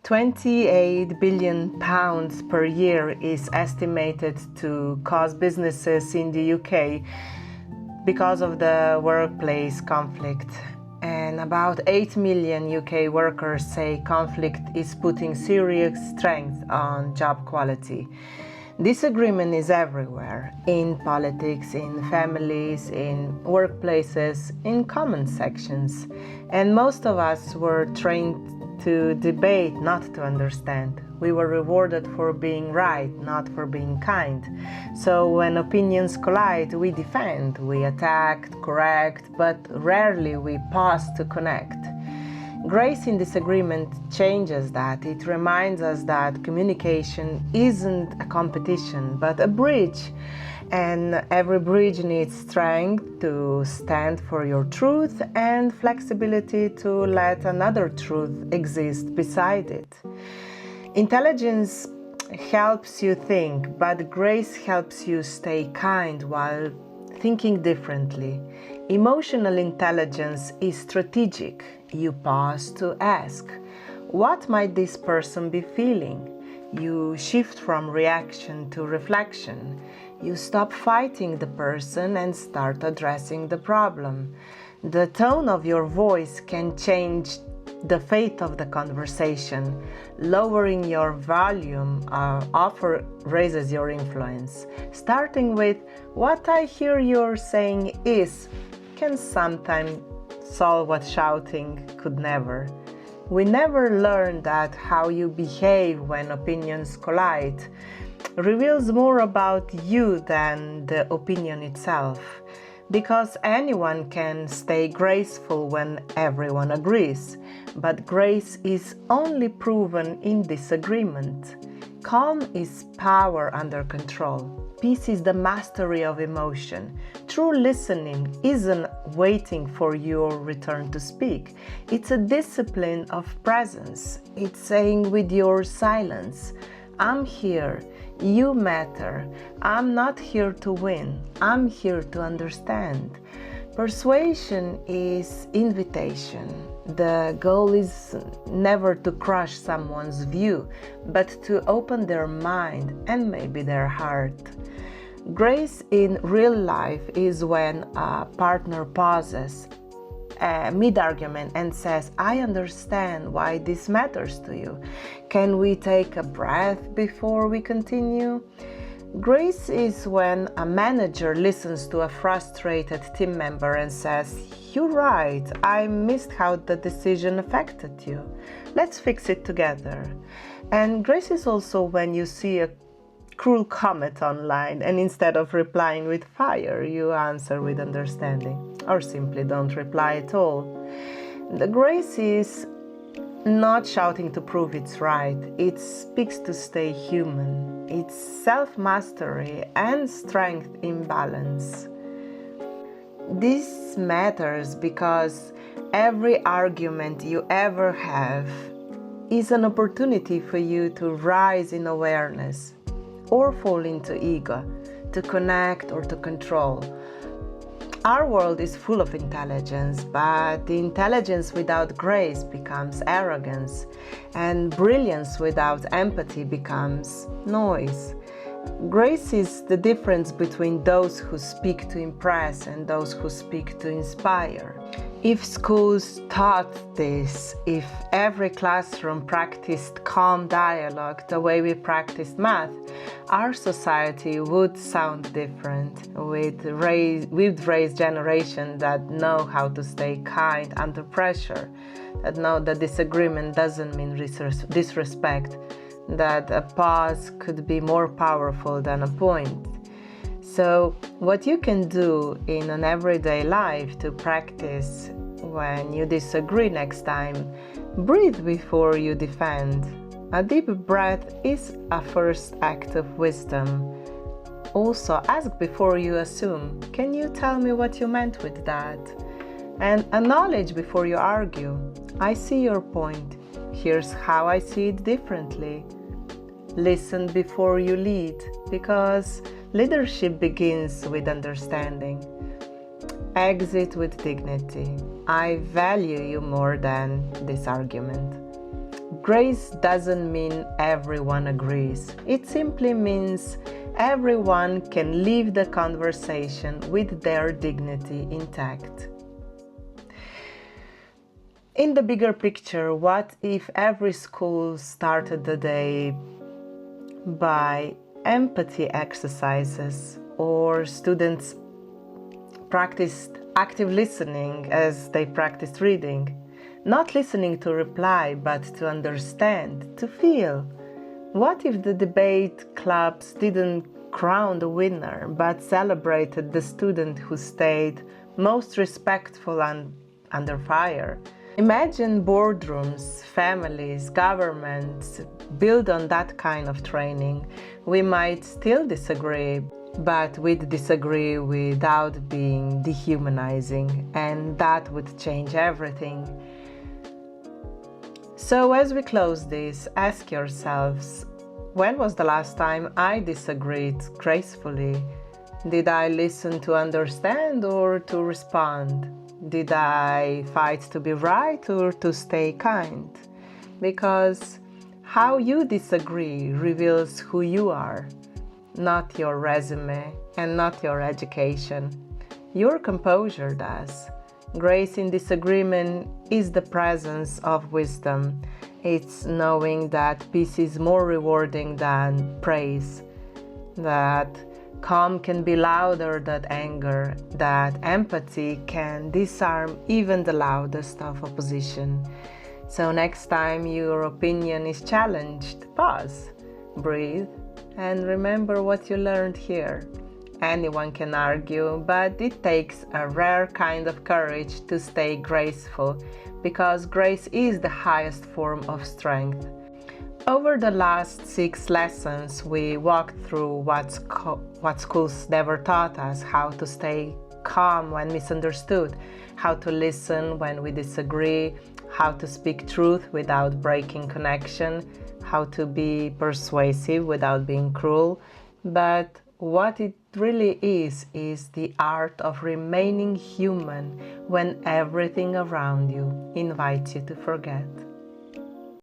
£28 billion per year is estimated to cost businesses in the UK because of the workplace conflict. And about 8 million UK workers say conflict is putting serious strain on job quality. Disagreement is everywhere, in politics, in families, in workplaces, in comment sections. And most of us were trained to debate, not to understand. We were rewarded for being right, not for being kind. So when opinions collide, we defend, we attack, correct, but rarely we pause to connect. Grace in disagreement changes that. It reminds us that communication isn't a competition, but a bridge. And every bridge needs strength to stand for your truth and flexibility to let another truth exist beside it. Intelligence helps you think, but grace helps you stay kind while thinking differently. Emotional intelligence is strategic. You pause to ask, what might this person be feeling? You shift from reaction to reflection. You stop fighting the person and start addressing the problem. The tone of your voice can change the fate of the conversation. Lowering your volume often raises your influence. Starting with, what I hear you're saying is, can sometimes solve what shouting could never. We never learn that how you behave when opinions collide reveals more about you than the opinion itself, because anyone can stay graceful when everyone agrees, but grace is only proven in disagreement. Calm is power under control. Peace is the mastery of emotion. True listening isn't waiting for your return to speak. It's a discipline of presence. It's saying with your silence, I'm here, you matter. I'm not here to win. I'm here to understand. Persuasion is invitation. The goal is never to crush someone's view, but to open their mind and maybe their heart. Grace in real life is when a partner pauses mid-argument and says, I understand why this matters to you. Can we take a breath before we continue? Grace is when a manager listens to a frustrated team member and says, you're right, I missed how the decision affected you. Let's fix it together. And grace is also when you see a cruel comment online and instead of replying with fire, you answer with understanding, or simply don't reply at all. The grace is not shouting to prove it's right. It speaks to stay human. It's self-mastery and strength in balance. This matters because every argument you ever have is an opportunity for you to rise in awareness or fall into ego, to connect or to control. Our world is full of intelligence, but the intelligence without grace becomes arrogance, and brilliance without empathy becomes noise. Grace is the difference between those who speak to impress and those who speak to inspire. If schools taught this, if every classroom practiced calm dialogue the way we practiced math, our society would sound different. We'd raise generations that know how to stay kind under pressure, that know that disagreement doesn't mean disrespect, that a pause could be more powerful than a point. So what you can do in an everyday life to practice when you disagree next time, breathe before you defend. A deep breath is a first act of wisdom. Also, ask before you assume. Can you tell me what you meant with that? And acknowledge before you argue. I see your point. Here's how I see it differently. Listen before you lead, because leadership begins with understanding. Exit with dignity. I value you more than this argument. Grace doesn't mean everyone agrees. It simply means everyone can leave the conversation with their dignity intact. In the bigger picture, what if every school started the day by empathy exercises, or students practiced active listening as they practiced reading? Not listening to reply, but to understand, to feel. What if the debate clubs didn't crown the winner, but celebrated the student who stayed most respectful and under fire? Imagine boardrooms, families, governments build on that kind of training. We might still disagree, but we'd disagree without being dehumanizing, and that would change everything. So as we close this, ask yourselves, when was the last time I disagreed gracefully? Did I listen to understand or to respond? Did I fight to be right or to stay kind? Because how you disagree reveals who you are, not your resume and not your education. Your composure does. Grace in disagreement is the presence of wisdom. It's knowing that peace is more rewarding than praise, that calm can be louder than anger, that empathy can disarm even the loudest of opposition. So next time your opinion is challenged, pause, breathe, and remember what you learned here. Anyone can argue, but it takes a rare kind of courage to stay graceful, because grace is the highest form of strength. Over the last 6 lessons, we walked through what schools never taught us: how to stay calm when misunderstood, how to listen when we disagree, how to speak truth without breaking connection, how to be persuasive without being cruel. But what it really is the art of remaining human when everything around you invites you to forget.